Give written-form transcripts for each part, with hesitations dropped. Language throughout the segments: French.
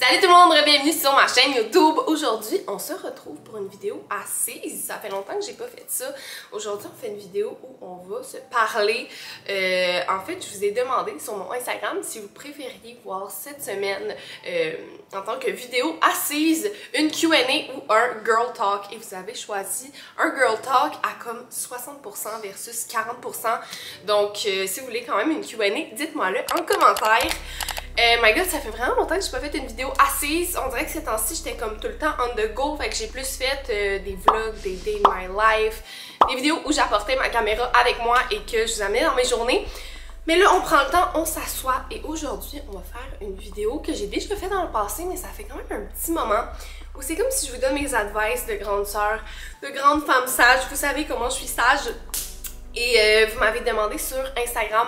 Salut tout le monde, bienvenue sur ma chaîne YouTube. Aujourd'hui, on se retrouve pour une vidéo assise. Ça fait longtemps que j'ai pas fait ça. Aujourd'hui, on fait une vidéo où on va se parler. En fait, je vous ai demandé sur mon Instagram si vous préfériez voir cette semaine en tant que vidéo assise, une Q&A ou un Girl Talk. Et vous avez choisi un Girl Talk à comme 60% versus 40%. Donc, si vous voulez quand même une Q&A, dites-moi le en commentaire. My god, ça fait vraiment longtemps que j'ai pas fait une vidéo assise. On dirait que ces temps-ci, j'étais comme tout le temps on the go. Fait que j'ai plus fait des vlogs, des day my life, des vidéos où j'apportais ma caméra avec moi et que je vous amenais dans mes journées. Mais là, on prend le temps, on s'assoit et aujourd'hui, on va faire une vidéo que j'ai déjà fait dans le passé, mais ça fait quand même un petit moment où c'est comme si je vous donne mes advice de grande sœur, de grande femme sage. Vous savez comment je suis sage. Et vous m'avez demandé sur Instagram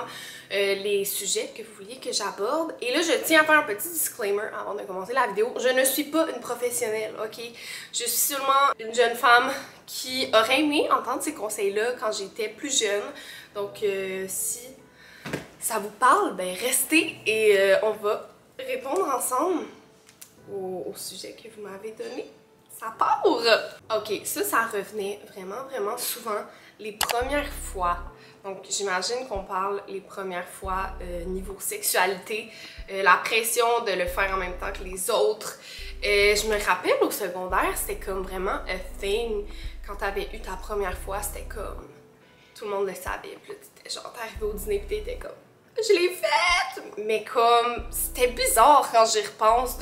les sujets que vous vouliez que j'aborde. Et là, je tiens à faire un petit disclaimer avant de commencer la vidéo. Je ne suis pas une professionnelle, ok? Je suis seulement une jeune femme qui aurait aimé entendre ces conseils-là quand j'étais plus jeune. Donc, si ça vous parle, ben restez et on va répondre ensemble au sujet que vous m'avez donné. Ça part! Ok, ça revenait vraiment souvent les premières fois. Donc, j'imagine qu'on parle les premières fois niveau sexualité, la pression de le faire en même temps que les autres. Je me rappelle au secondaire, c'était comme vraiment a thing. Quand t'avais eu ta première fois, c'était comme tout le monde le savait. Puis là, t'étais genre, t'arrivais au dîner puis t'étais comme je l'ai faite! Mais comme, c'était bizarre quand j'y repense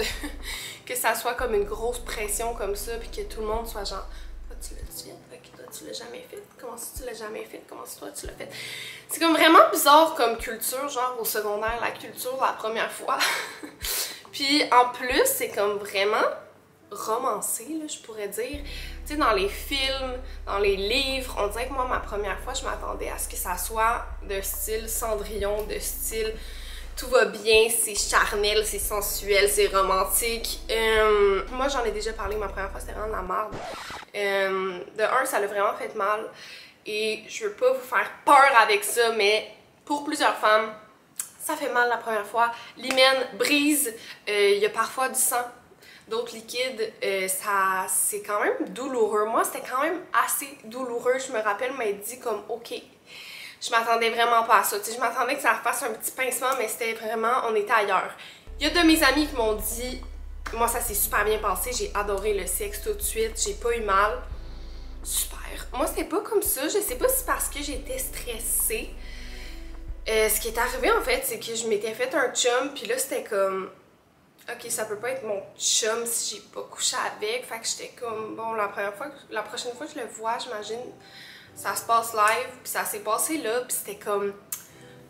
que ça soit comme une grosse pression comme ça, puis que tout le monde soit genre, toi tu l'as fait? Ok, toi tu l'as jamais fait? Comment ça tu l'as jamais fait? Comment ça toi tu l'as fait? C'est comme vraiment bizarre comme culture, genre au secondaire, la culture la première fois. Puis en plus, c'est comme vraiment romancé, là, je pourrais dire. Tu sais, dans les films, dans les livres, on dirait que moi, ma première fois, je m'attendais à ce que ça soit de style Cendrillon, de style tout va bien, c'est charnel, c'est sensuel, c'est romantique. Moi, j'en ai déjà parlé, ma première fois, c'était vraiment de la merde. De un, ça l'a vraiment fait mal. Et je veux pas vous faire peur avec ça, mais pour plusieurs femmes, ça fait mal la première fois. L'hymen brise, il y a parfois du sang, d'autres liquides, c'est quand même douloureux. Moi, c'était quand même assez douloureux. Je me rappelle m'être dit comme, ok, je m'attendais vraiment pas à ça. T'sais, je m'attendais que ça fasse un petit pincement, mais c'était vraiment, on était ailleurs. Il y a de mes amis qui m'ont dit, moi ça s'est super bien passé, j'ai adoré le sexe tout de suite, j'ai pas eu mal. Super. Moi, c'était pas comme ça. Je sais pas si c'est parce que j'étais stressée. Ce qui est arrivé en fait, c'est que je m'étais fait un chum, puis là c'était comme, ok, ça peut pas être mon chum si j'ai pas couché avec. Fait que j'étais comme, bon, la prochaine fois que je le vois, j'imagine, ça se passe live, puis ça s'est passé là, puis c'était comme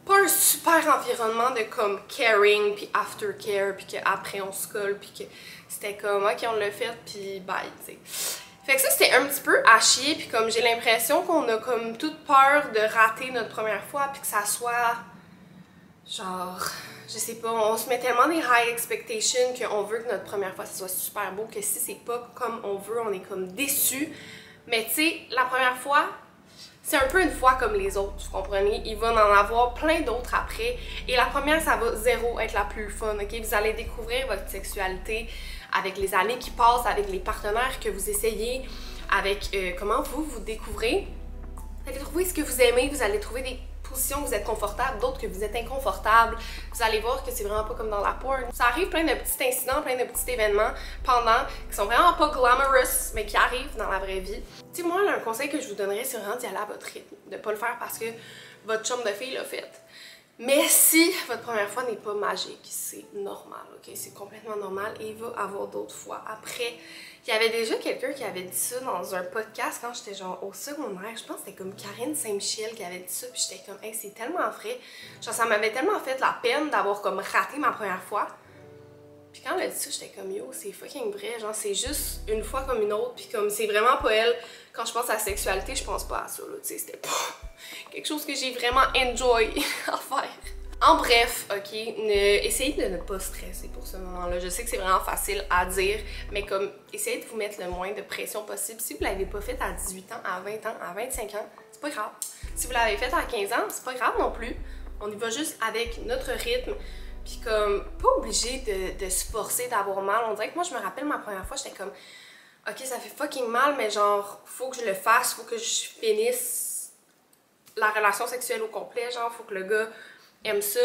pas un super environnement de comme caring, puis aftercare, puis qu'après on se colle, puis que c'était comme, ok, on l'a fait, puis bye, tu sais. Fait que ça, c'était un petit peu à chier, puis comme j'ai l'impression qu'on a comme toute peur de rater notre première fois, puis que ça soit genre, je sais pas, on se met tellement des high expectations qu'on veut que notre première fois, ça soit super beau, que si c'est pas comme on veut, on est comme déçu. Mais tu sais, la première fois, c'est un peu une fois comme les autres, vous comprenez? Il va en avoir plein d'autres après. Et la première, ça va zéro être la plus fun, ok? Vous allez découvrir votre sexualité avec les années qui passent, avec les partenaires que vous essayez, avec comment vous découvrez. Vous allez trouver ce que vous aimez, vous allez trouver des positions où vous êtes confortable, d'autres que vous êtes inconfortable. Vous allez voir que c'est vraiment pas comme dans la porn. Ça arrive plein de petits incidents, plein de petits événements pendant qui sont vraiment pas glamorous, mais qui arrivent dans la vraie vie. Tu sais, moi, là, un conseil que je vous donnerais, c'est vraiment d'y aller à votre rythme. De pas le faire parce que votre chum de fille l'a fait. Mais si votre première fois n'est pas magique, c'est normal, ok? C'est complètement normal et il va avoir d'autres fois. Après, il y avait déjà quelqu'un qui avait dit ça dans un podcast quand j'étais genre au secondaire. Je pense que c'était comme Karine Saint-Michel qui avait dit ça, puis j'étais comme, hey, c'est tellement vrai. Genre, ça m'avait tellement fait la peine d'avoir comme raté ma première fois. Puis quand elle a dit ça, j'étais comme, yo, c'est fucking vrai. Genre, c'est juste une fois comme une autre, puis comme c'est vraiment pas elle. Quand je pense à la sexualité, je pense pas à ça, là, tu sais, c'était pas quelque chose que j'ai vraiment enjoy à faire. En bref, ok, essayez de ne pas stresser pour ce moment-là. Je sais que c'est vraiment facile à dire, mais comme, essayez de vous mettre le moins de pression possible. Si vous l'avez pas fait à 18 ans, à 20 ans, à 25 ans, c'est pas grave. Si vous l'avez fait à 15 ans, c'est pas grave non plus. On y va juste avec notre rythme. Puis comme, pas obligé de se forcer d'avoir mal. On dirait que moi, je me rappelle ma première fois, j'étais comme, ok, ça fait fucking mal, mais genre, faut que je le fasse, faut que je finisse la relation sexuelle au complet, genre, faut que le gars aime ça.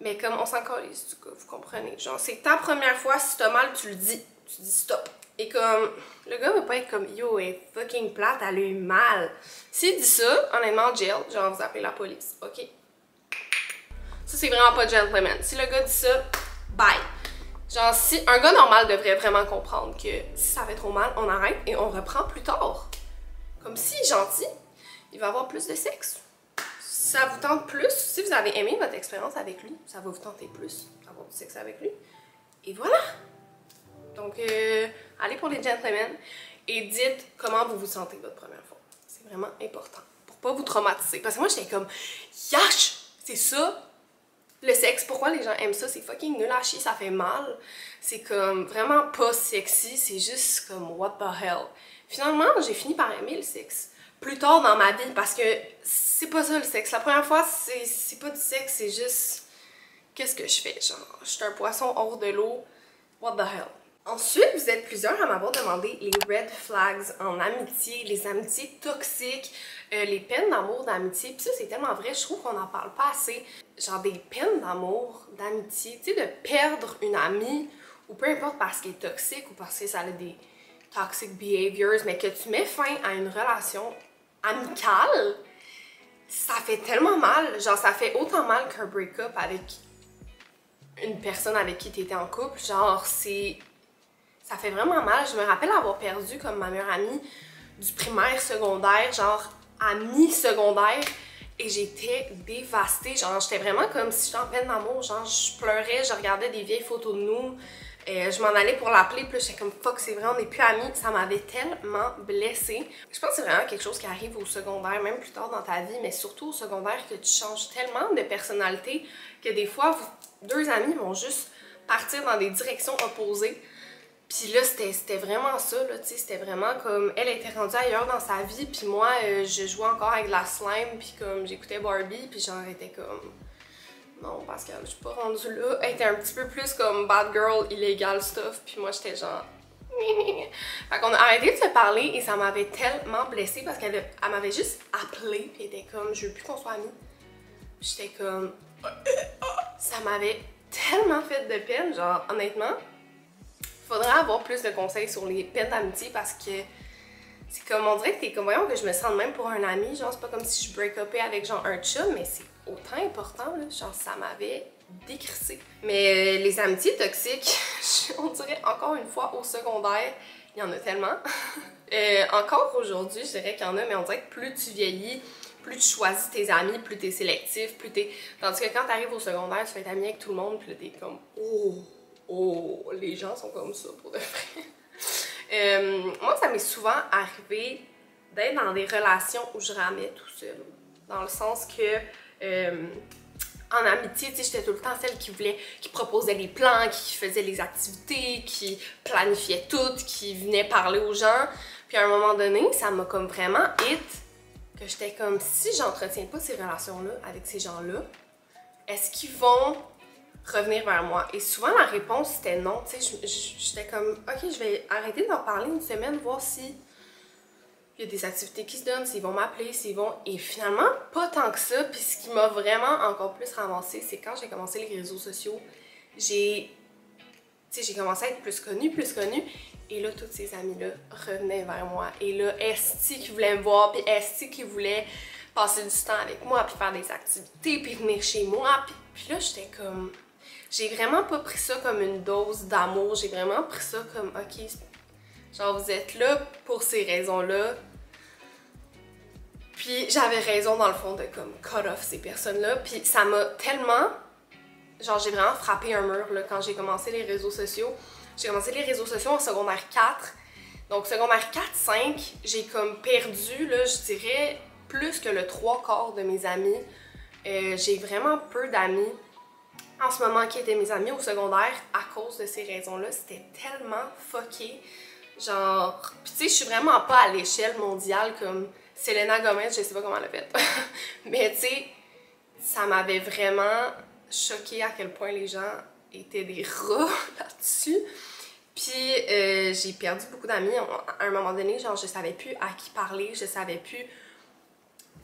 Mais comme on s'en calisse, du coup, vous comprenez. Genre, c'est ta première fois, si t'as mal, tu le dis. Tu dis stop. Et comme, le gars va pas être comme, yo, elle est fucking plate, elle a eu mal. S'il dit ça, honnêtement, jail, genre, vous appelez la police, ok? Ça, c'est vraiment pas gentleman. Si le gars dit ça, bye. Genre, si un gars normal devrait vraiment comprendre que si ça fait trop mal, on arrête et on reprend plus tard. Comme s'il est gentil, il va avoir plus de sexe. Si ça vous tente plus, si vous avez aimé votre expérience avec lui, ça va vous tenter plus d'avoir du sexe avec lui. Et voilà! Donc, allez pour les gentlemen et dites comment vous vous sentez votre première fois. C'est vraiment important pour pas vous traumatiser. Parce que moi, j'étais comme, yash! C'est ça! Le sexe, pourquoi les gens aiment ça? C'est fucking nul à chier, ça fait mal. C'est comme vraiment pas sexy, c'est juste comme what the hell. Finalement, j'ai fini par aimer le sexe. Plus tard dans ma vie, parce que c'est pas ça le sexe. La première fois, c'est pas du sexe, c'est juste qu'est-ce que je fais? Genre, je suis un poisson hors de l'eau. What the hell? Ensuite, vous êtes plusieurs à m'avoir demandé les red flags en amitié, les amitiés toxiques, les peines d'amour, d'amitié. Puis ça, c'est tellement vrai, je trouve qu'on n'en parle pas assez. Genre des peines d'amour, d'amitié, tu sais, de perdre une amie, ou peu importe parce qu'elle est toxique ou parce que ça a des toxic behaviors, mais que tu mets fin à une relation amicale, ça fait tellement mal. Genre, ça fait autant mal qu'un break-up avec une personne avec qui tu étais en couple. Genre, ça fait vraiment mal. Je me rappelle avoir perdu comme ma meilleure amie du primaire, secondaire, genre à mi-secondaire. Et j'étais dévastée. Genre, j'étais vraiment comme si j'étais en peine d'amour. Genre, je pleurais, je regardais des vieilles photos de nous. Je m'en allais pour l'appeler, puis j'étais comme fuck, c'est vrai, on n'est plus amis. Ça m'avait tellement blessée. Je pense que c'est vraiment quelque chose qui arrive au secondaire, même plus tard dans ta vie, mais surtout au secondaire, que tu changes tellement de personnalité que des fois, deux amis vont juste partir dans des directions opposées. Puis là, c'était vraiment ça, là, tu sais, c'était vraiment comme, elle était rendue ailleurs dans sa vie, puis moi, je jouais encore avec de la slime, puis comme, j'écoutais Barbie, puis j'en étais comme, non, Pascal, je suis pas rendue là. Elle était un petit peu plus comme bad girl, illegal stuff, puis moi, j'étais genre, fait qu'on a arrêté de se parler, et ça m'avait tellement blessée, parce qu'elle m'avait juste appelé, puis elle était comme, je veux plus qu'on soit amis. J'étais comme, ça m'avait tellement fait de peine, genre, honnêtement. Faudrait avoir plus de conseils sur les peines d'amitié parce que c'est comme, on dirait que t'es comme, voyons que je me sens de même pour un ami, genre c'est pas comme si je break-upais avec genre un chum, mais c'est autant important, là, genre ça m'avait décrissé. Mais les amitiés toxiques, on dirait encore une fois au secondaire, il y en a tellement. Encore aujourd'hui, je dirais qu'il y en a, mais on dirait que plus tu vieillis, plus tu choisis tes amis, plus t'es sélectif, plus t'es... Tandis que quand t'arrives au secondaire, tu fais être ami avec tout le monde, puis là t'es comme, oh, les gens sont comme ça pour de vrai. Moi, ça m'est souvent arrivé d'être dans des relations où je ramais tout seul. Dans le sens que, en amitié, tu sais, j'étais tout le temps celle qui proposait les plans, qui faisait les activités, qui planifiait tout, qui venait parler aux gens. Puis à un moment donné, ça m'a comme vraiment hit que j'étais comme, si j'entretiens pas ces relations-là avec ces gens-là, est-ce qu'ils vont revenir vers moi? Et souvent la réponse c'était non, tu sais, j'étais comme ok, je vais arrêter d'en parler une semaine, voir si il y a des activités qui se donnent, s'ils vont m'appeler, s'ils vont... Et finalement, pas tant que ça, puis ce qui m'a vraiment encore plus ramassé, c'est quand j'ai commencé les réseaux sociaux, j'ai commencé à être plus connue, et là, toutes ces amies-là revenaient vers moi, et là, esti qui voulaient me voir, puis esti qui voulaient passer du temps avec moi, puis faire des activités, puis venir chez moi, puis là, j'étais comme... J'ai vraiment pas pris ça comme une dose d'amour, j'ai vraiment pris ça comme, ok, genre vous êtes là pour ces raisons-là. Puis j'avais raison dans le fond de comme cut off ces personnes-là, puis ça m'a tellement, genre j'ai vraiment frappé un mur là quand j'ai commencé les réseaux sociaux. J'ai commencé les réseaux sociaux en secondaire 4, donc secondaire 4-5, j'ai comme perdu, là, je dirais, plus que le 3/4 de mes amis. J'ai vraiment peu d'amis en ce moment qui étaient mes amis au secondaire à cause de ces raisons-là. C'était tellement fucké. Genre, pis tu sais, je suis vraiment pas à l'échelle mondiale comme Selena Gomez, je sais pas comment elle a fait. Mais tu sais, ça m'avait vraiment choquée à quel point les gens étaient des rats là-dessus. Puis j'ai perdu beaucoup d'amis. À un moment donné, genre, je savais plus à qui parler, je savais plus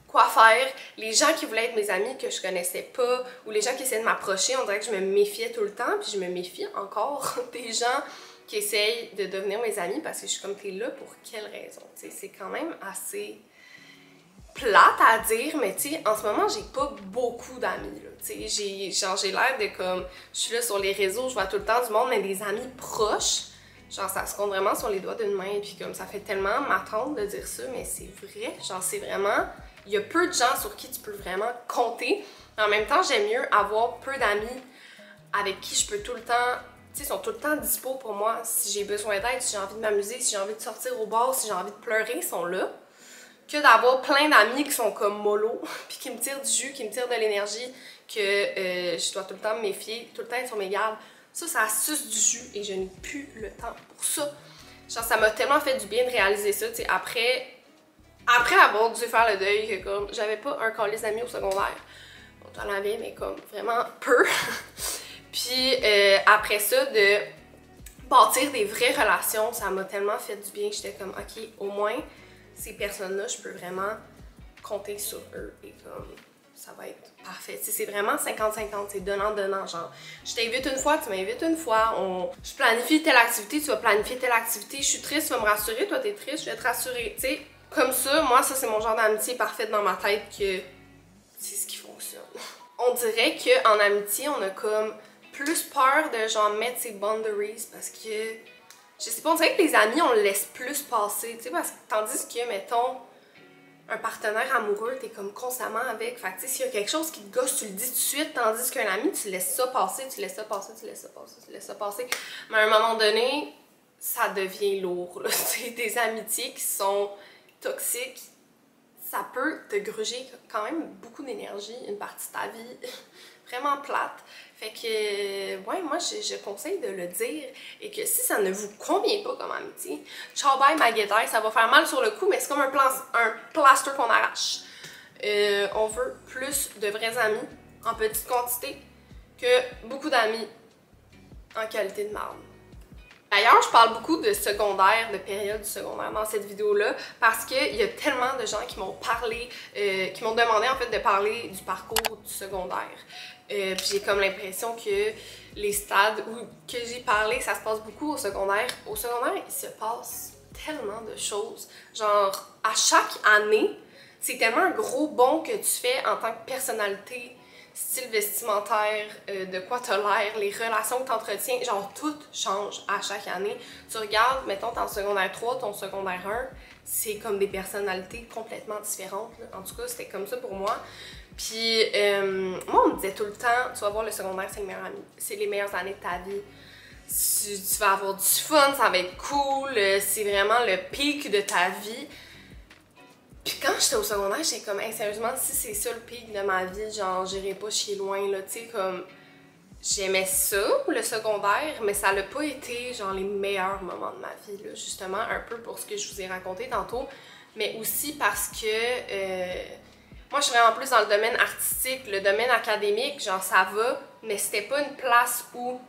quoi faire. Les gens qui voulaient être mes amis que je connaissais pas, ou les gens qui essayaient de m'approcher, on dirait que je me méfiais tout le temps, puis je me méfie encore des gens qui essayent de devenir mes amis, parce que je suis comme, t'es là pour quelle raison? C'est quand même assez plate à dire, mais tu sais, en ce moment, j'ai pas beaucoup d'amis, tu sais, j'ai l'air de comme, je suis là sur les réseaux, je vois tout le temps du monde, mais des amis proches, genre ça se compte vraiment sur les doigts d'une main, puis comme ça fait tellement m'attendre de dire ça, mais c'est vrai, genre c'est vraiment, il y a peu de gens sur qui tu peux vraiment compter, mais en même temps, j'aime mieux avoir peu d'amis avec qui je peux tout le temps, tu sais, sont tout le temps dispo pour moi, si j'ai besoin d'aide, si j'ai envie de m'amuser, si j'ai envie de sortir au bar, si j'ai envie de pleurer, ils sont là, que d'avoir plein d'amis qui sont comme mollo, puis qui me tirent du jus, qui me tirent de l'énergie, que je dois tout le temps me méfier, tout le temps être sur mes gardes. Ça suce du jus et je n'ai plus le temps pour ça. Genre, ça m'a tellement fait du bien de réaliser ça, tu sais, après avoir dû faire le deuil, que comme, j'avais pas un calice d'amis au secondaire. Bon, j'en avais, mais comme, vraiment peu. Puis après ça, de bâtir des vraies relations, ça m'a tellement fait du bien. J'étais comme, ok, au moins, ces personnes-là, je peux vraiment compter sur eux et comme ça va être parfait. C'est vraiment 50-50, c'est donnant-donnant, genre je t'invite une fois, tu m'invites une fois, je planifie telle activité, tu vas planifier telle activité, je suis triste, tu vas me rassurer, toi t'es triste, je vais te rassurer, tu sais. Comme ça, moi ça c'est mon genre d'amitié parfaite dans ma tête que c'est ce qui fonctionne. On dirait qu'en amitié, on a comme plus peur de genre mettre ses boundaries parce que je sais pas, on dirait que les amis, on le laisse plus passer, tu sais, parce que tandis que, mettons, un partenaire amoureux, t'es comme constamment avec, fait que tu sais, s'il y a quelque chose qui te gosse, tu le dis tout de suite, tandis qu'un ami, tu laisses ça passer, tu laisses ça passer, tu laisses ça passer, tu laisses ça passer, mais à un moment donné, ça devient lourd, là, tu sais, des amitiés qui sont toxiques, ça peut te gruger quand même beaucoup d'énergie, une partie de ta vie, vraiment plate. Fait que, ouais, moi, je conseille de le dire et que si ça ne vous convient pas comme amitié, ciao bye ma guétaille, ça va faire mal sur le coup, mais c'est comme un plaster qu'on arrache. On veut plus de vrais amis en petite quantité que beaucoup d'amis en qualité de marde. D'ailleurs, je parle beaucoup de secondaire, de période du secondaire dans cette vidéo-là parce qu'il y a tellement de gens qui m'ont parlé, qui m'ont demandé en fait de parler du parcours du secondaire. Puis j'ai comme l'impression que les stades où que j'ai parlé, ça se passe beaucoup au secondaire. Au secondaire, il se passe tellement de choses. Genre, à chaque année, c'est tellement un gros bond que tu fais en tant que personnalité, style vestimentaire, de quoi t'as l'air, les relations que t'entretiens, genre tout change à chaque année. Tu regardes, mettons, ton secondaire 3, ton secondaire 1, c'est comme des personnalités complètement différentes, là. En tout cas, c'était comme ça pour moi. Puis, moi, on me disait tout le temps, tu vas voir, le secondaire, c'est les meilleures années de ta vie. Tu vas avoir du fun, ça va être cool, c'est vraiment le pic de ta vie. Puis quand j'étais au secondaire, j'étais comme, hey, sérieusement, si c'est ça le pic de ma vie, genre, j'irai pas chier loin, là, tu sais, comme, j'aimais ça, le secondaire, mais ça n'a pas été, genre, les meilleurs moments de ma vie, là, justement, un peu pour ce que je vous ai raconté tantôt, mais aussi parce que, moi, je suis vraiment plus dans le domaine artistique, le domaine académique, genre, ça va, mais c'était pas une place où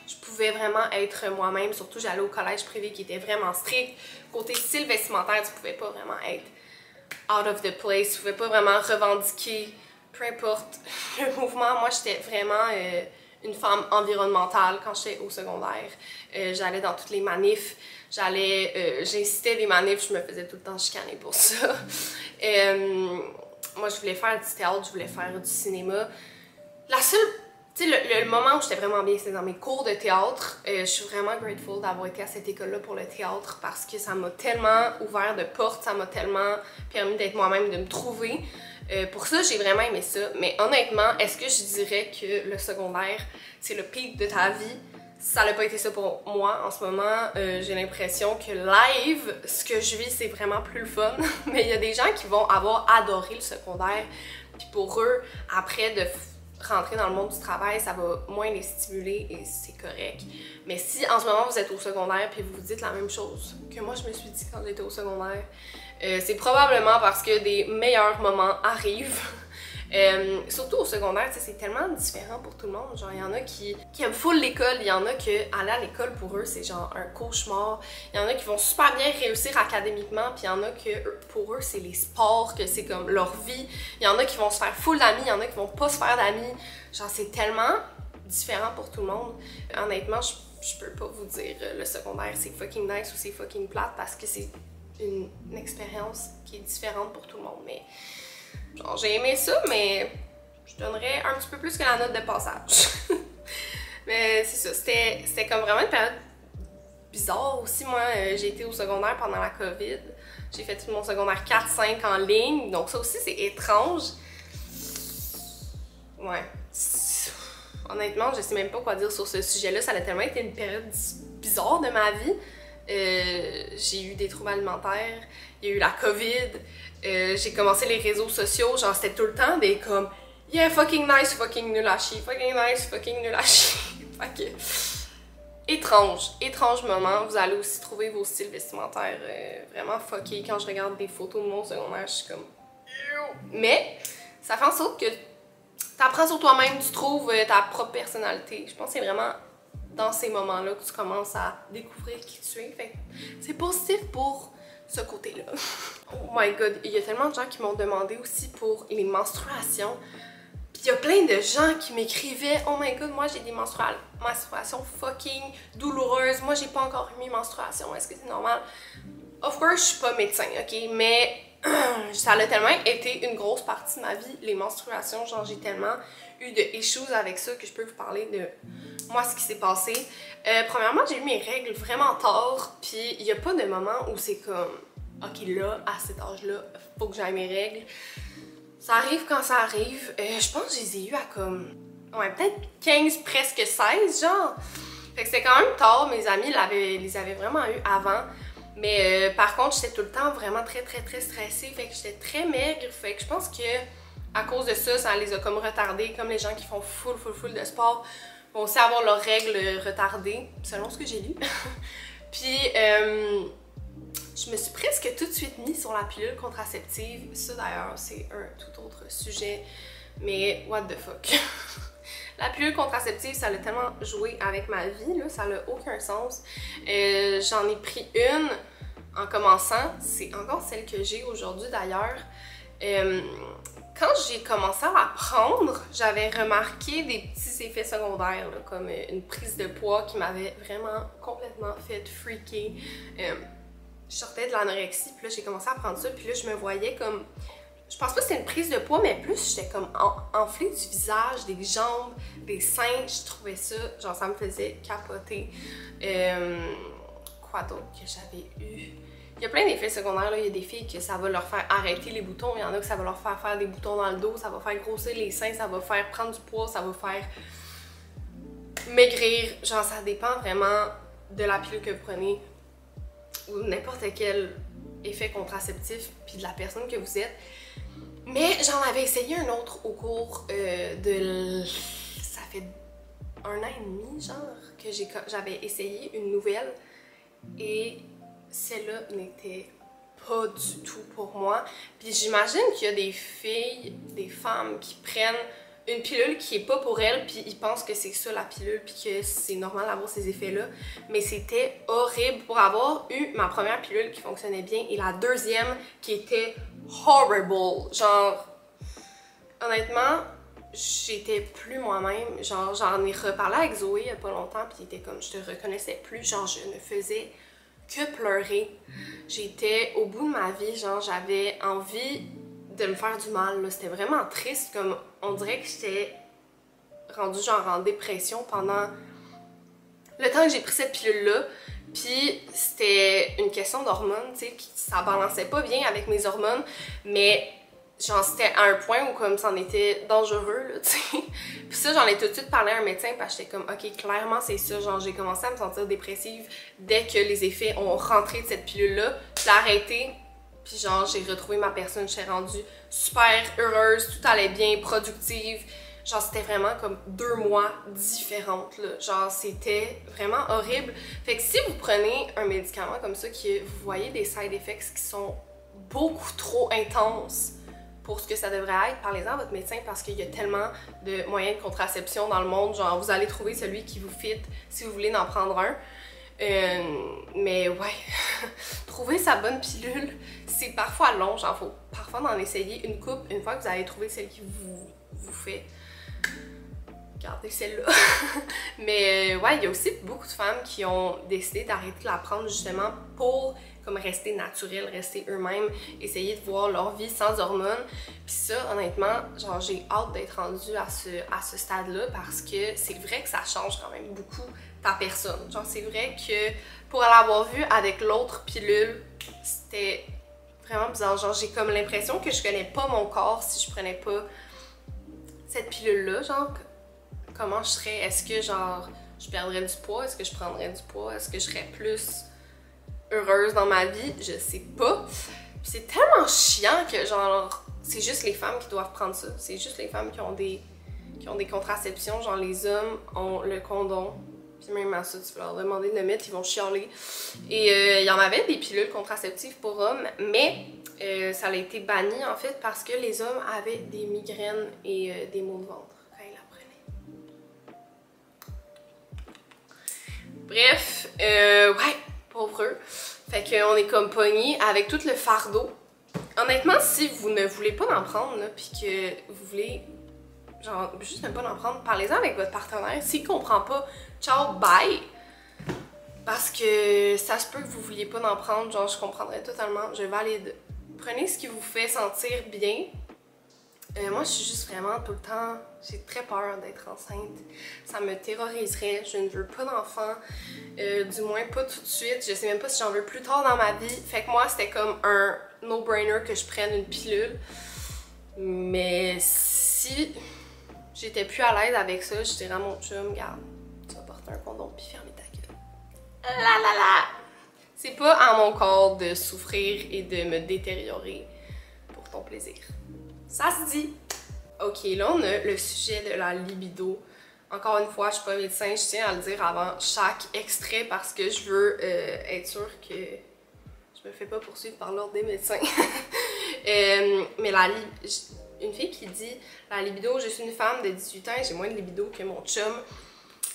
je pouvais vraiment être moi-même, surtout j'allais au collège privé qui était vraiment strict. Côté style vestimentaire, tu pouvais pas vraiment être out of the place, tu pouvais pas vraiment revendiquer, peu importe le mouvement. Moi, j'étais vraiment une femme environnementale quand j'étais au secondaire. J'allais dans toutes les manifs, j'incitais des manifs, je me faisais tout le temps chicaner pour ça. Moi, je voulais faire du théâtre, je voulais faire du cinéma. La seule... Tu sais, le moment où j'étais vraiment bien, c'était dans mes cours de théâtre. Je suis vraiment grateful d'avoir été à cette école-là pour le théâtre parce que ça m'a tellement ouvert de portes, ça m'a tellement permis d'être moi-même, de me trouver. Pour ça, j'ai vraiment aimé ça. Mais honnêtement, est-ce que je dirais que le secondaire, c'est le pic de ta vie? Ça n'a pas été ça pour moi en ce moment. J'ai l'impression que live, ce que je vis, c'est vraiment plus le fun. Mais il y a des gens qui vont avoir adoré le secondaire. Puis pour eux, après de rentrer dans le monde du travail, ça va moins les stimuler et c'est correct. Mais si en ce moment vous êtes au secondaire puis vous vous dites la même chose que moi je me suis dit quand j'étais au secondaire, c'est probablement parce que des meilleurs moments arrivent. Surtout au secondaire, tu sais, c'est tellement différent pour tout le monde. Genre, il y en a qui aiment full l'école, il y en a qui aller à l'école pour eux, c'est genre un cauchemar. Il y en a qui vont super bien réussir académiquement, puis il y en a que pour eux, c'est les sports, que c'est comme leur vie. Il y en a qui vont se faire full d'amis, il y en a qui vont pas se faire d'amis. Genre, c'est tellement différent pour tout le monde. Honnêtement, je peux pas vous dire le secondaire c'est fucking nice ou c'est fucking plate parce que c'est une expérience qui est différente pour tout le monde. Mais genre j'ai aimé ça, mais je donnerais un petit peu plus que la note de passage. Mais c'est ça, c'était comme vraiment une période bizarre aussi. Moi, j'ai été au secondaire pendant la COVID. J'ai fait tout mon secondaire 4-5 en ligne, donc ça aussi c'est étrange. Ouais. Honnêtement, je sais même pas quoi dire sur ce sujet-là. Ça a tellement été une période bizarre de ma vie. J'ai eu des troubles alimentaires, il y a eu la COVID, j'ai commencé les réseaux sociaux, genre c'était tout le temps des comme yeah, fucking nice, fucking nul à chier, fucking nice, fucking nul à chier. Fait que, étrange moment. Vous allez aussi trouver vos styles vestimentaires vraiment fuckés. Quand je regarde des photos de mon secondaire, je suis comme mais ça fait en sorte que t'apprends sur toi-même, tu trouves ta propre personnalité. Je pense que c'est vraiment dans ces moments-là que tu commences à découvrir qui tu es. Fait c'est positif pour ce côté-là. Oh my god, il y a tellement de gens qui m'ont demandé aussi pour les menstruations. Puis il y a plein de gens qui m'écrivaient « Oh my god, moi j'ai des menstruations fucking douloureuses. Moi j'ai pas encore eu mes menstruations. Est-ce que c'est normal? » Of course, je suis pas médecin, ok? Mais ça a tellement été une grosse partie de ma vie, les menstruations. Genre, j'ai tellement eu de issues avec ça que je peux vous parler de moi, ce qui s'est passé. Premièrement, j'ai eu mes règles vraiment tard, puis il n'y a pas de moment où c'est comme ok, là, à cet âge-là, faut que j'aille mes règles. Ça arrive quand ça arrive. Je pense que je les ai eues à comme ouais, peut-être 15, presque 16, genre. Fait que c'était quand même tard, mes amis les avaient vraiment eu avant. Mais par contre, j'étais tout le temps vraiment très stressée, fait que j'étais très maigre, fait que je pense que à cause de ça, ça les a comme retardés, comme les gens qui font full de sport vont aussi avoir leurs règles retardées, selon ce que j'ai lu. Puis, je me suis presque tout de suite mis sur la pilule contraceptive. Ça d'ailleurs, c'est un tout autre sujet, mais what the fuck. La pilule contraceptive, ça a tellement joué avec ma vie, là, ça n'a aucun sens. J'en ai pris une en commençant, c'est encore celle que j'ai aujourd'hui d'ailleurs. Quand j'ai commencé à la prendre, j'avais remarqué des petits effets secondaires, là, comme une prise de poids qui m'avait vraiment complètement fait freaker. Je sortais de l'anorexie, puis là j'ai commencé à prendre ça, puis là je me voyais comme... Je pense pas que c'était une prise de poids, mais plus j'étais comme enflée du visage, des jambes, des seins. Je trouvais ça, genre ça me faisait capoter. Quoi d'autre que j'avais eu? Il y a plein d'effets secondaires, là. Il y a des filles que ça va leur faire arrêter les boutons, il y en a que ça va leur faire des boutons dans le dos, ça va faire grossir les seins, ça va faire prendre du poids, ça va faire maigrir. Genre ça dépend vraiment de la pilule que vous prenez ou n'importe quel effet contraceptif puis de la personne que vous êtes. Mais j'en avais essayé un autre au cours ça fait 1 an et demi, genre, que j'avais essayé une nouvelle. Et celle-là n'était pas du tout pour moi. Puis j'imagine qu'il y a des filles, des femmes qui prennent une pilule qui est pas pour elles, puis ils pensent que c'est ça la pilule, puis que c'est normal d'avoir ces effets-là. Mais c'était horrible pour avoir eu ma première pilule qui fonctionnait bien et la deuxième qui était horrible. Genre, honnêtement, j'étais plus moi-même. Genre, j'en ai reparlé avec Zoé il y a pas longtemps, puis il était comme, je te reconnaissais plus. Genre, je ne faisais que pleurer. J'étais au bout de ma vie, genre, j'avais envie de me faire du mal, là. C'était vraiment triste, comme, on dirait que j'étais rendue genre en dépression pendant le temps que j'ai pris cette pilule-là. Puis c'était une question d'hormones, tu sais, ça balançait pas bien avec mes hormones, mais genre c'était à un point où comme c'en était dangereux, là, tu sais. Puis ça, j'en ai tout de suite parlé à un médecin parce que j'étais comme, ok, clairement c'est ça, genre j'ai commencé à me sentir dépressive dès que les effets ont rentré de cette pilule-là. Je l'ai arrêtée, puis genre j'ai retrouvé ma personne, je suis rendue super heureuse, tout allait bien, productive. Genre, c'était vraiment comme 2 mois différentes, là. Genre, c'était vraiment horrible. Fait que si vous prenez un médicament comme ça, que vous voyez des side effects qui sont beaucoup trop intenses, pour ce que ça devrait être, parlez-en à votre médecin parce qu'il y a tellement de moyens de contraception dans le monde, genre vous allez trouver celui qui vous fit si vous voulez en prendre un. Mais ouais, trouver sa bonne pilule, c'est parfois long, genre faut parfois en essayer une coupe, une fois que vous avez trouvé celle qui vous fait. Gardez celle-là. Mais ouais, il y a aussi beaucoup de femmes qui ont décidé d'arrêter de la prendre justement pour comme rester naturelles, rester eux-mêmes, essayer de voir leur vie sans hormones. Puis ça, honnêtement, genre j'ai hâte d'être rendue à ce stade-là parce que c'est vrai que ça change quand même beaucoup ta personne. Genre c'est vrai que pour l'avoir vu avec l'autre pilule, c'était vraiment bizarre. Genre j'ai comme l'impression que je connais pas mon corps si je prenais pas cette pilule-là, genre comment je serais, est-ce que genre je perdrais du poids, est-ce que je prendrais du poids, est-ce que je serais plus heureuse dans ma vie, je sais pas. Puis c'est tellement chiant que genre c'est juste les femmes qui doivent prendre ça, c'est juste les femmes qui ont des contraceptions, genre les hommes ont le condom. Puis même à ça, tu peux leur demander de le mettre, ils vont chialer. Et il y en avait des pilules contraceptives pour hommes, mais ça a été banni en fait parce que les hommes avaient des migraines et des maux de ventre. Bref, ouais, pauvre eux. Fait qu'on est comme pognés avec tout le fardeau. Honnêtement, si vous ne voulez pas en prendre, là, pis que vous voulez, genre, juste ne pas en prendre, parlez-en avec votre partenaire. S'il comprend pas, ciao, bye! Parce que ça se peut que vous vouliez pas en prendre, genre, je comprendrais totalement, je valide. Prenez ce qui vous fait sentir bien. Moi, je suis juste vraiment tout le temps, j'ai très peur d'être enceinte. Ça me terroriserait, je ne veux pas d'enfant, du moins pas tout de suite. Je sais même pas si j'en veux plus tard dans ma vie. Fait que moi, c'était comme un no-brainer que je prenne une pilule. Mais si j'étais plus à l'aise avec ça, je dirais à mon chum, regarde, tu vas porter un condom puis fermer ta gueule. La la la! C'est pas à mon corps de souffrir et de me détériorer pour ton plaisir. Ça se dit! Ok, là on a le sujet de la libido. Encore une fois, je suis pas médecin, je tiens à le dire avant chaque extrait parce que je veux être sûre que je me fais pas poursuivre par l'ordre des médecins. Mais une fille qui dit la libido, je suis une femme de 18 ans et j'ai moins de libido que mon chum.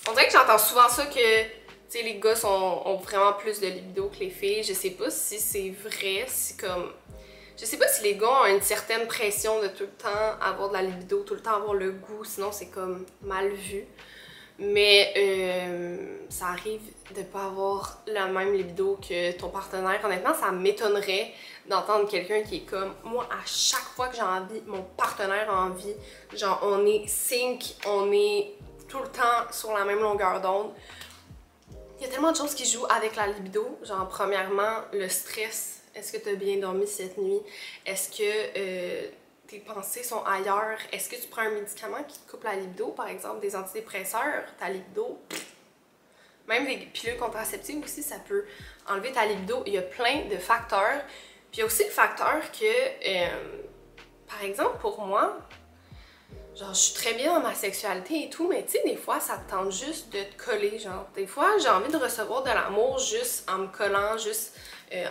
On dirait que j'entends souvent ça que les gars ont vraiment plus de libido que les filles. Je sais pas si c'est vrai, si comme... Je sais pas si les gars ont une certaine pression de tout le temps avoir de la libido, tout le temps avoir le goût, sinon c'est comme mal vu. Mais ça arrive de pas avoir la même libido que ton partenaire. Honnêtement, ça m'étonnerait d'entendre quelqu'un qui est comme moi, à chaque fois que j'ai envie, mon partenaire a envie. Genre, on est sync, on est tout le temps sur la même longueur d'onde. Il y a tellement de choses qui jouent avec la libido. Genre, premièrement, le stress. Est-ce que tu as bien dormi cette nuit? Est-ce que tes pensées sont ailleurs? Est-ce que tu prends un médicament qui te coupe la libido? Par exemple, des antidépresseurs, ta libido. Même des pilules contraceptives aussi, ça peut enlever ta libido. Il y a plein de facteurs. Puis il y a aussi le facteur que, par exemple, pour moi, genre, je suis très bien dans ma sexualité et tout, mais tu sais, des fois, ça te tente juste de te coller, genre. Des fois, j'ai envie de recevoir de l'amour juste en me collant, juste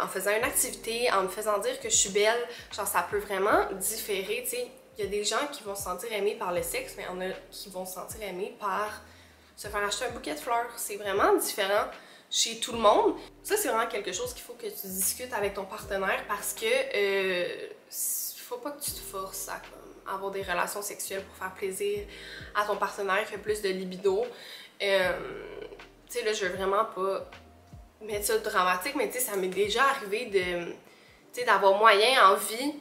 en faisant une activité, en me faisant dire que je suis belle. Genre, ça peut vraiment différer, tu sais. Il y a des gens qui vont se sentir aimés par le sexe, mais il y en a qui vont se sentir aimés par se faire acheter un bouquet de fleurs. C'est vraiment différent chez tout le monde. Ça, c'est vraiment quelque chose qu'il faut que tu discutes avec ton partenaire parce que faut pas que tu te forces à comme, avoir des relations sexuelles pour faire plaisir à ton partenaire qui a plus de libido. Tu sais, là, je veux vraiment pas mettre ça dramatique, mais tu sais, ça m'est déjà arrivé de, tu sais, d'avoir moyen envie,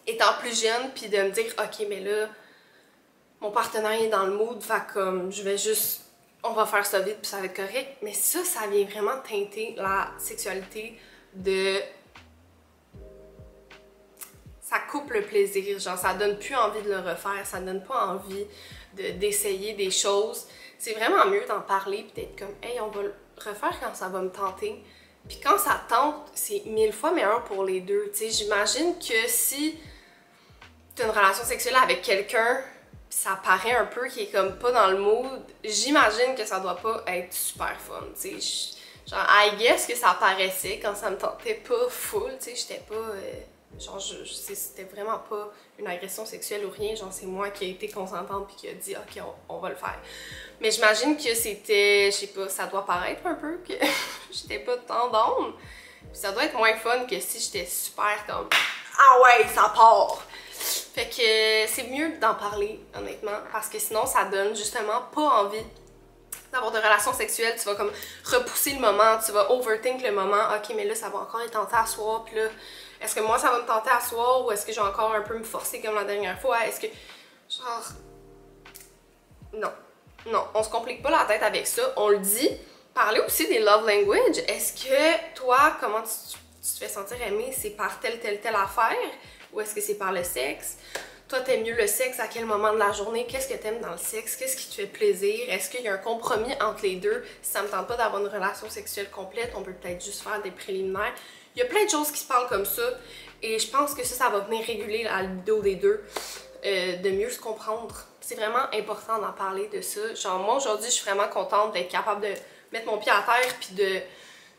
étant plus jeune, puis de me dire, ok, mais là, mon partenaire est dans le mood, fait comme, je vais juste, on va faire ça vite, puis ça va être correct. Mais ça vient vraiment teinter la sexualité de... Ça coupe le plaisir, genre, ça donne plus envie de le refaire, ça donne pas envie d'essayer des choses. C'est vraiment mieux d'en parler, puis d'être comme, hey, on va le refaire quand ça va me tenter. Puis quand ça tente, c'est 1000 fois meilleur pour les deux. Tu sais, j'imagine que si tu as une relation sexuelle avec quelqu'un, pis ça paraît un peu qu'il est comme pas dans le mood, j'imagine que ça doit pas être super fun. Tu sais, genre, I guess que ça paraissait quand ça me tentait pas full, tu sais, j'étais pas Genre, c'était vraiment pas une agression sexuelle ou rien. Genre, c'est moi qui ai été consentante puis qui a dit « Ok, on va le faire ». Mais j'imagine que c'était, je sais pas, ça doit paraître un peu que j'étais pas tant down. Puis ça doit être moins fun que si j'étais super comme « Ah ouais, ça part ». Fait que c'est mieux d'en parler, honnêtement, parce que sinon ça donne justement pas envie d'avoir de relations sexuelles. Tu vas comme repousser le moment, tu vas overthink le moment. Ok, mais là ça va encore être tenté à soir, puis là, est-ce que moi ça va me tenter à soir ou est-ce que je vais encore un peu me forcer comme la dernière fois? Est-ce que, genre, non, non, on se complique pas la tête avec ça, on le dit. Parler aussi des love language. Est-ce que toi, comment tu te fais sentir aimé, c'est par telle affaire? Ou est-ce que c'est par le sexe? Toi, t'aimes mieux le sexe à quel moment de la journée? Qu'est-ce que t'aimes dans le sexe? Qu'est-ce qui te fait plaisir? Est-ce qu'il y a un compromis entre les deux? Si ça me tente pas d'avoir une relation sexuelle complète, on peut peut-être juste faire des préliminaires. Il y a plein de choses qui se parlent comme ça. Et je pense que ça va venir réguler la libido des deux. De mieux se comprendre. C'est vraiment important d'en parler de ça. Genre, moi, aujourd'hui, je suis vraiment contente d'être capable de mettre mon pied à terre puis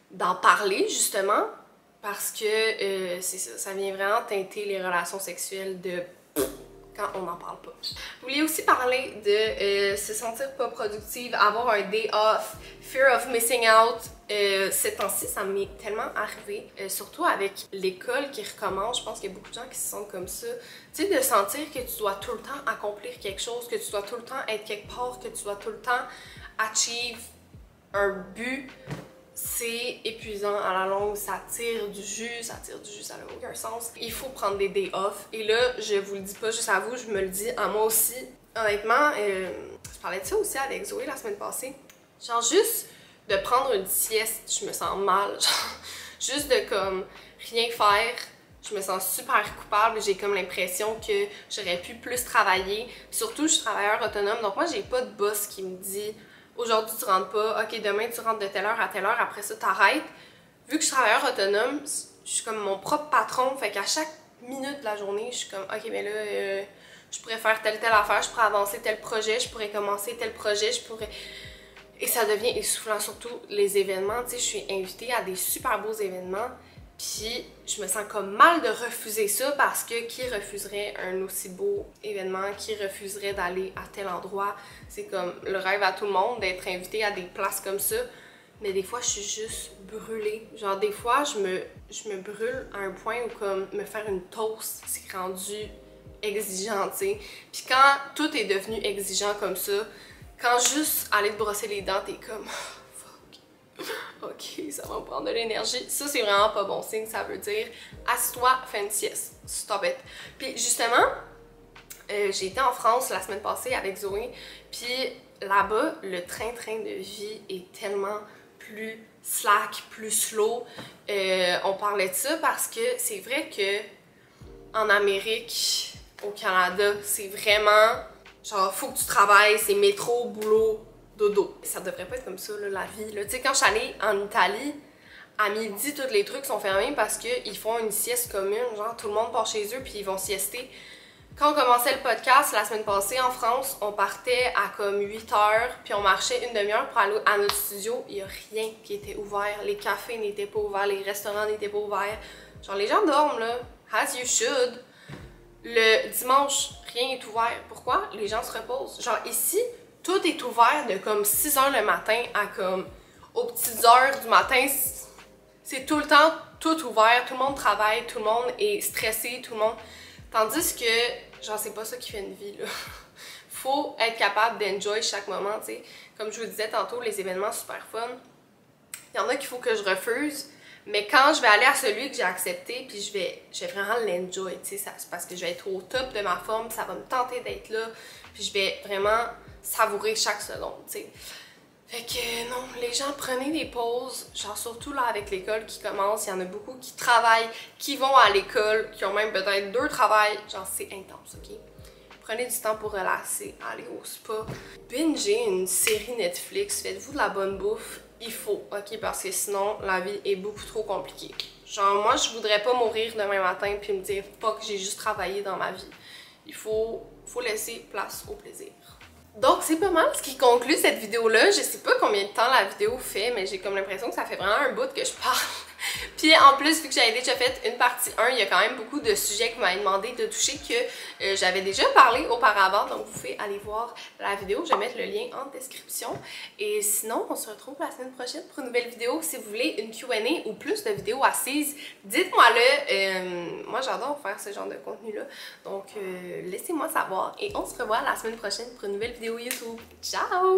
d'en parler, justement. Parce que c'est ça, ça vient vraiment teinter les relations sexuelles de quand on n'en parle pas. Je voulais aussi parler de se sentir pas productive, avoir un day off, fear of missing out. Ces temps-ci, ça m'est tellement arrivé, surtout avec l'école qui recommence. Je pense qu'il y a beaucoup de gens qui se sentent comme ça. Tu sais, de sentir que tu dois tout le temps accomplir quelque chose, que tu dois tout le temps être quelque part, que tu dois tout le temps achieve un but. C'est épuisant à la longue, ça tire du jus, ça n'a aucun sens. Il faut prendre des days off. Et là, je vous le dis pas juste à vous, je me le dis à moi aussi. Honnêtement, je parlais de ça aussi avec Zoé la semaine passée. Genre juste de prendre une sieste, je me sens mal. Genre, juste de comme rien faire, je me sens super coupable. J'ai comme l'impression que j'aurais pu plus travailler. Surtout, je suis travailleur autonome, donc moi j'ai pas de boss qui me dit aujourd'hui tu rentres pas, ok demain tu rentres de telle heure à telle heure, après ça t'arrêtes. Vu que je suis travailleur autonome, je suis comme mon propre patron, fait qu'à chaque minute de la journée, je suis comme ok mais là je pourrais faire telle affaire, je pourrais avancer tel projet, je pourrais commencer tel projet, je pourrais... Et ça devient essoufflant, surtout les événements, tu sais, je suis invitée à des super beaux événements, puis je me sens comme mal de refuser ça parce que qui refuserait un aussi beau événement, qui refuserait d'aller à tel endroit? C'est comme le rêve à tout le monde d'être invité à des places comme ça. Mais des fois, je suis juste brûlée. Genre, des fois, je me brûle à un point où comme me faire une toast, c'est rendu exigeant, tu sais. Puis quand tout est devenu exigeant comme ça, quand juste aller te brosser les dents, t'es comme... Ok, ça va me prendre de l'énergie. Ça, c'est vraiment pas bon signe. Ça veut dire assis-toi, fais une sieste. Stop it. Puis justement, j'ai été en France la semaine passée avec Zoé. Puis là-bas, le train-train de vie est tellement plus slack, plus slow. On parlait de ça parce que c'est vrai que en Amérique, au Canada, c'est vraiment genre faut que tu travailles, c'est métro, boulot, dodo. Ça devrait pas être comme ça, là, la vie. Tu sais, quand je suis allée en Italie, à midi, tous les trucs sont fermés parce qu'ils font une sieste commune. Genre, tout le monde part chez eux puis ils vont siester. Quand on commençait le podcast la semaine passée en France, on partait à comme 8 heures puis on marchait une demi-heure pour aller à notre studio. Il y a rien qui était ouvert. Les cafés n'étaient pas ouverts, les restaurants n'étaient pas ouverts. Genre, les gens dorment, là. As you should. Le dimanche, rien n'est ouvert. Pourquoi? Les gens se reposent. Genre, ici, tout est ouvert de comme 6 heures le matin à comme aux petites heures du matin. C'est tout le temps tout ouvert, tout le monde travaille, tout le monde est stressé, tout le monde... Tandis que, genre, c'est pas ça qui fait une vie, là. Faut être capable d'enjoy chaque moment, tu sais. Comme je vous disais tantôt, les événements super fun. Il y en a qu'il faut que je refuse, mais quand je vais aller à celui que j'ai accepté, puis je vais vraiment l'enjoy, tu sais. C'est parce que je vais être au top de ma forme, ça va me tenter d'être là, puis je vais vraiment savourer chaque seconde, tu sais. Fait que non, les gens prenez des pauses, genre surtout là avec l'école qui commence, il y en a beaucoup qui travaillent, qui vont à l'école, qui ont même peut-être 2 travails, genre c'est intense, ok? Prenez du temps pour relaxer, allez au spa, bingez une série Netflix, faites-vous de la bonne bouffe, il faut, ok? Parce que sinon la vie est beaucoup trop compliquée. Genre moi je voudrais pas mourir demain matin puis me dire fuck j'ai juste travaillé dans ma vie. Il faut laisser place au plaisir. Donc c'est pas mal ce qui conclut cette vidéo-là. Je sais pas combien de temps la vidéo fait, mais j'ai comme l'impression que ça fait vraiment un bout que je parle. Puis en plus, vu que j'avais déjà fait une partie 1, il y a quand même beaucoup de sujets qui m'avaient demandé de toucher que j'avais déjà parlé auparavant. Donc vous pouvez aller voir la vidéo, je vais mettre le lien en description. Et sinon, on se retrouve la semaine prochaine pour une nouvelle vidéo. Si vous voulez une Q&A ou plus de vidéos assises, dites-moi-le. Moi j'adore faire ce genre de contenu-là. Donc laissez-moi savoir et on se revoit la semaine prochaine pour une nouvelle vidéo YouTube. Ciao!